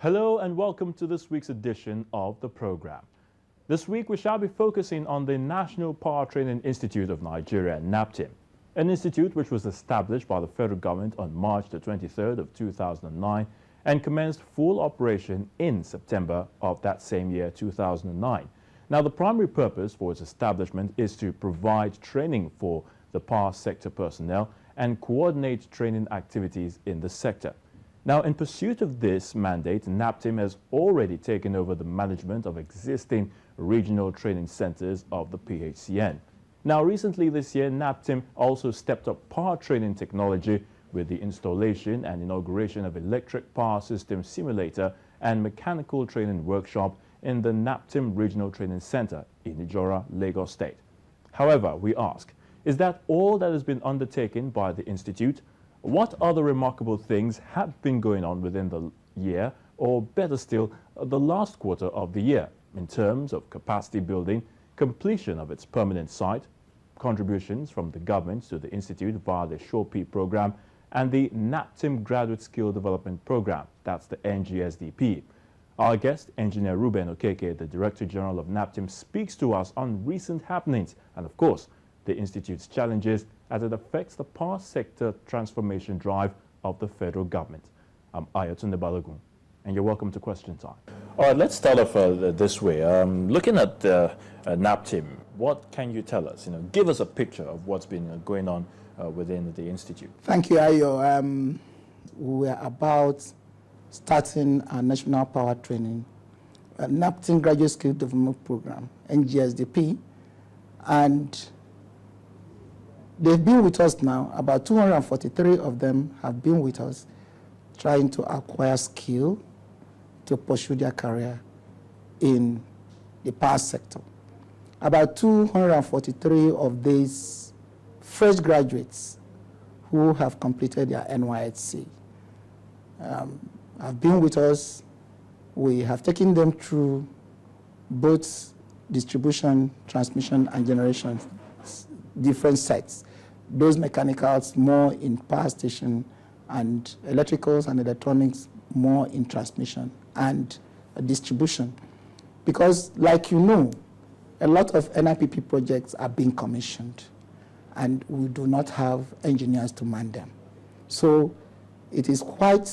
Hello and welcome to this week's edition of the program. This week we shall be focusing on the National Power Training Institute of Nigeria, NAPTIM, an institute which was established by the federal government on March the 23rd of 2009 and commenced full operation in September of that same year, 2009. Now, the primary purpose for its establishment is to provide training for the power sector personnel and coordinate training activities in the sector. Now, in pursuit of this mandate, NAPTIM has already taken over the management of existing regional training centers of the PHCN. Now, recently this year, NAPTIM also stepped up power training technology with the installation and inauguration of electric power system simulator and mechanical training workshop in the NAPTIM Regional Training Center in Ijora, Lagos State. However, we ask, is that all that has been undertaken by the institute? What other remarkable things have been going on within the year, or better still, the last quarter of the year, in terms of capacity building, completion of its permanent site, contributions from the government to the institute via the SHOPI program, and the NAPTIM Graduate Skill Development Program, that's the NGSDP. Our guest, Engineer Ruben Okeke, the Director General of NAPTIM, speaks to us on recent happenings and, of course, the institute's challenges as it affects the power sector transformation drive of the federal government. I'm Ayatunde Balogun, and you're welcome to Question Time. All right, let's start off this way. Looking at NAPTIM, what can you tell us? Give us a picture of what's been going on within the institute. Thank you, Ayo. We're about starting our national power training, NAPTIM Graduate Skill Development Program, NGSDP, and they've been with us now. About 243 of them have been with us, trying to acquire skill to pursue their career in the power sector. About 243 of these fresh graduates who have completed their NYSC have been with us. We have taken them through both distribution, transmission, and generation, different sets. Those mechanicals more in power station, and electricals and electronics more in transmission and distribution. Because, like you know, a lot of NIPP projects are being commissioned, and we do not have engineers to man them. So it is quite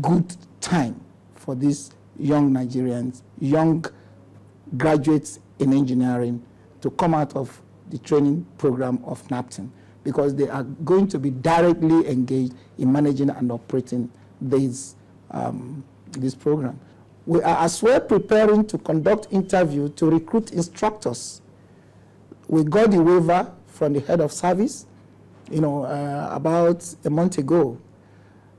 good time for these young Nigerians, young graduates in engineering, to come out of the training program of NAPTIM, because they are going to be directly engaged in managing and operating this program. We are as well preparing to conduct interview to recruit instructors. We got the waiver from the head of service, about a month ago,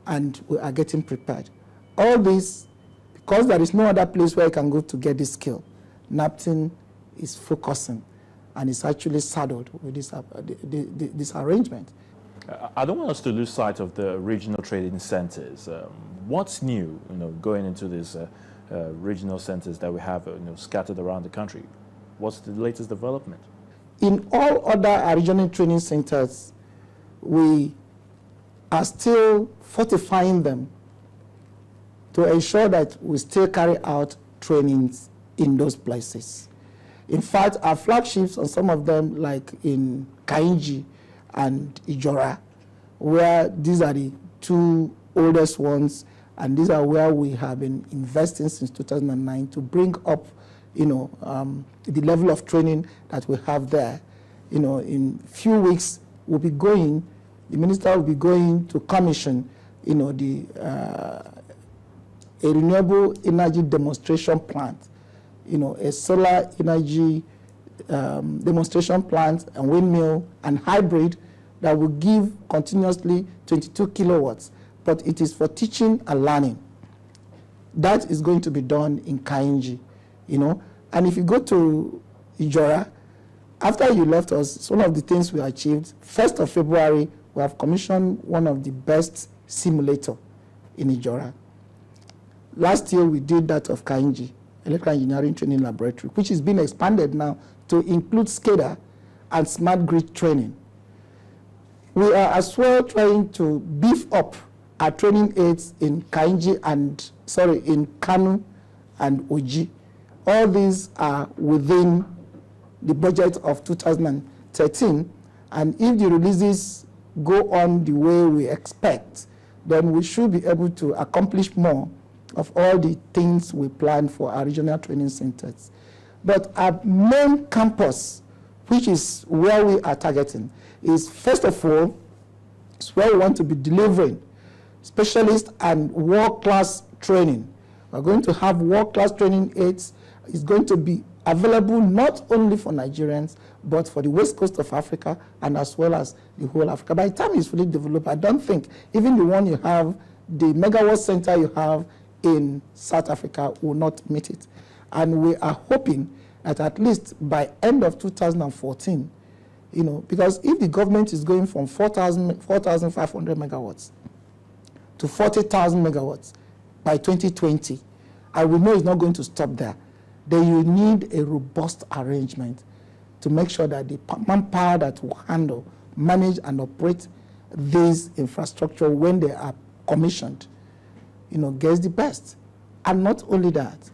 and we are getting prepared. All this, because there is no other place where you can go to get this skill, NAPTIM is focusing and is actually saddled with this arrangement. I don't want us to lose sight of the regional training centers. What's new, going into these regional centers that we have, scattered around the country? What's the latest development? In all other regional training centers, we are still fortifying them to ensure that we still carry out trainings in those places. In fact, our flagships on some of them, like in Kainji and Ijora, where these are the two oldest ones, and these are where we have been investing since 2009 to bring up, the level of training that we have there. In few weeks, the minister will be going to commission, a renewable energy demonstration plant, a solar energy demonstration plant, and windmill and hybrid that will give continuously 22 kilowatts, but it is for teaching and learning. That is going to be done in Kainji, And if you go to Ijora, after you left us, it's one of the things we achieved. 1st of February, we have commissioned one of the best simulator in Ijora. Last year, we did that of Kainji, Electrical Engineering Training Laboratory, which is being expanded now to include SCADA and smart grid training. We are as well trying to beef up are training aids in in Kanu and Oji. All these are within the budget of 2013, and if the releases go on the way we expect, then we should be able to accomplish more of all the things we plan for our regional training centers. But our main campus, which is where we are targeting, is first of all, it's where we want to be delivering specialist and world-class training. We're going to have world-class training aids. It's going to be available not only for Nigerians, but for the west coast of Africa and as well as the whole Africa. By the time it's fully developed, I don't think even the one you have, the megawatt center you have in South Africa will not meet it. And we are hoping that at least by end of 2014, because if the government is going from 4,500 megawatts to 40,000 megawatts by 2020, I will know it's not going to stop there. Then you need a robust arrangement to make sure that the manpower that will handle, manage, and operate these infrastructure when they are commissioned, gets the best. And not only that,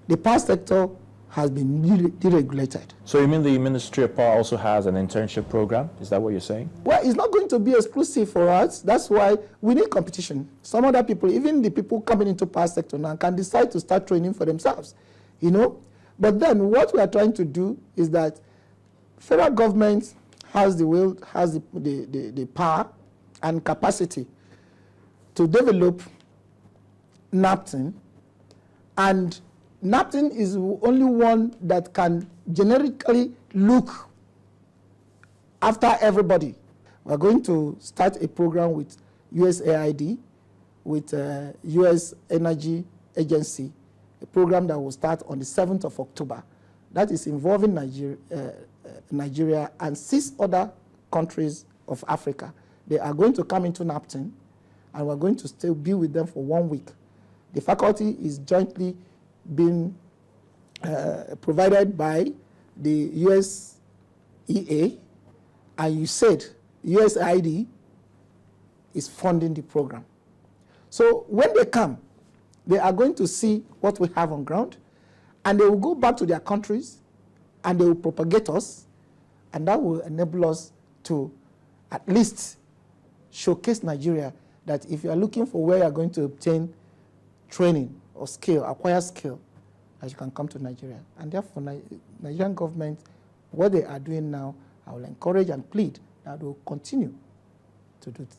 the power sector has been deregulated. So you mean the Ministry of Power also has an internship program? Is that what you're saying? Well, it's not going to be exclusive for us. That's why we need competition. Some other people, even the people coming into power sector now, can decide to start training for themselves, But then what we are trying to do is that federal government has the will, has the power and capacity to develop napkin, and napkin is the only one that can generically look after everybody. We're going to start a program with USAID, with US Energy Agency, a program that will start on the 7th of October. That is involving Nigeria and 6 other countries of Africa. They are going to come into napkin, and we're going to still be with them for 1 week. The faculty is jointly being provided by the USEA, and you said USAID is funding the program. So when they come, they are going to see what we have on ground, and they will go back to their countries, and they will propagate us, and that will enable us to at least showcase Nigeria that if you are looking for where you are going to obtain training or skill, acquire skill, that you can come to Nigeria. And therefore, Nigerian government, what they are doing now, I will encourage and plead that they will continue to do it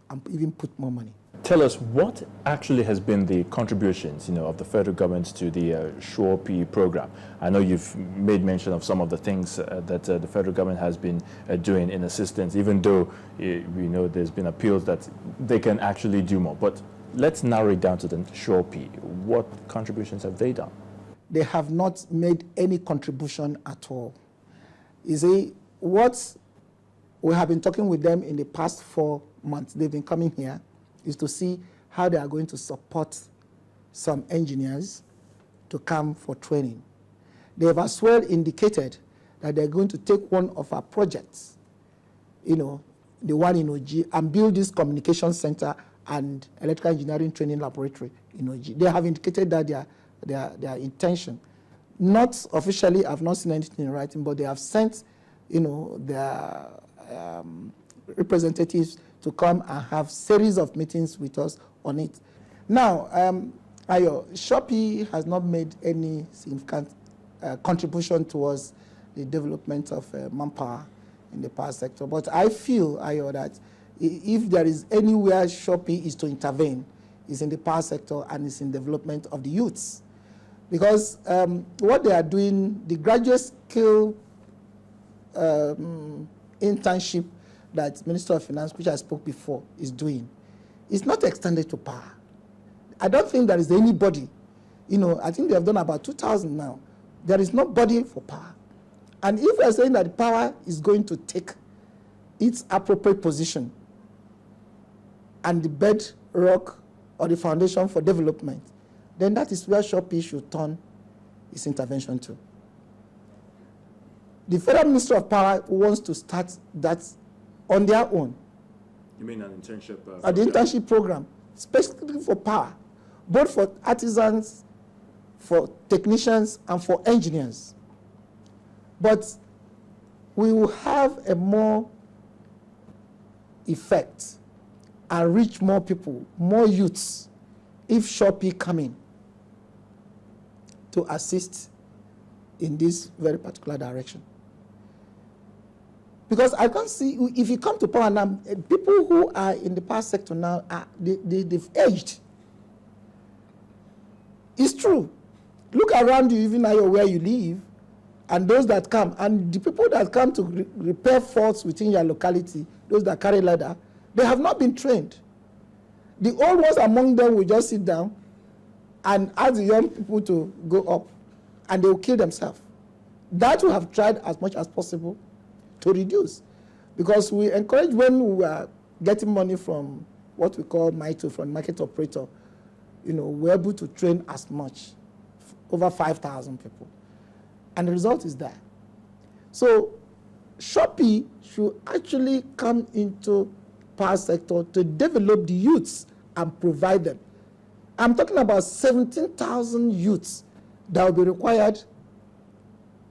and even put more money. Tell us what actually has been the contributions, of the federal government to the SURE-P program. I know you've made mention of some of the things that the federal government has been doing in assistance, even though we know there's been appeals that they can actually do more. But let's narrow it down to the SURE-P. What contributions have they done? They have not made any contribution at all. You see, what we have been talking with them in the past 4 months, they've been coming here, is to see how they are going to support some engineers to come for training. They have as well indicated that they're going to take one of our projects, the one in Oji, and build this communication center and electrical engineering training laboratory in Oji. They have indicated that their intention. Not officially, I've not seen anything in writing, but they have sent, their representatives to come and have series of meetings with us on it. Now, SURE-P has not made any significant contribution towards the development of manpower in the power sector. But I feel, that if there is anywhere SURE-P is to intervene, is in the power sector and is in development of the youths. Because what they are doing, the graduate skill internship that Minister of Finance, which I spoke before, is doing, is not extended to power. I don't think there is anybody, I think they have done about 2,000 now. There is nobody for power. And if we are saying that power is going to take its appropriate position and the bedrock or the foundation for development, then that is where SURE-P should turn its intervention to. The Federal Ministry of Power wants to start that on their own. You mean an internship program? At the internship program, specifically for power, both for artisans, for technicians, and for engineers. But we will have a more effect and reach more people, more youths, if Shopee come in to assist in this very particular direction. Because I can't see, if you come to power now, people who are in the power sector now, they've aged. It's true. Look around you, even now where you live, and those that come, and the people that come to repair faults within your locality, those that carry ladder, they have not been trained. The old ones among them will just sit down and ask the young people to go up, and they will kill themselves. That we have tried as much as possible to reduce, because we encourage, when we are getting money from what we call MITO, from market operator, we're able to train as much, over 5,000 people. And the result is there. So Shopee should actually come into power sector to develop the youths and provide them. I'm talking about 17,000 youths that will be required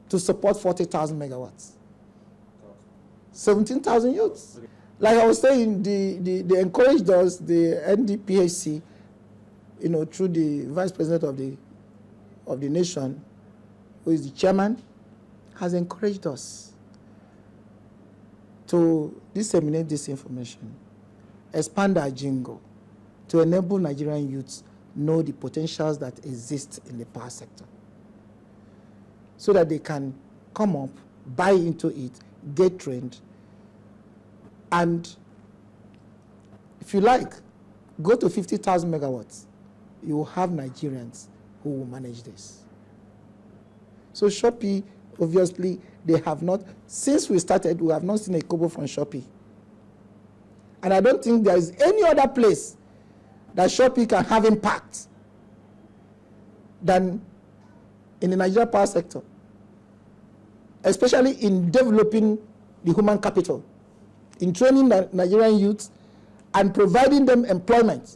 to support 40,000 megawatts. 17,000 youths. Okay. Like I was saying, they encouraged us, the NDPHC, through the vice president of the nation, who is the chairman, has encouraged us to disseminate this information, expand our jingle, to enable Nigerian youths know the potentials that exist in the power sector, so that they can come up, buy into it, get trained, and if you like, go to 50,000 megawatts. You will have Nigerians who will manage this. So Shopee, obviously, they have not, since we started, we have not seen a kobo from Shopee. And I don't think there is any other place that Shopee can have impact than in the Nigerian power sector, especially in developing the human capital, in training the Nigerian youths and providing them employment.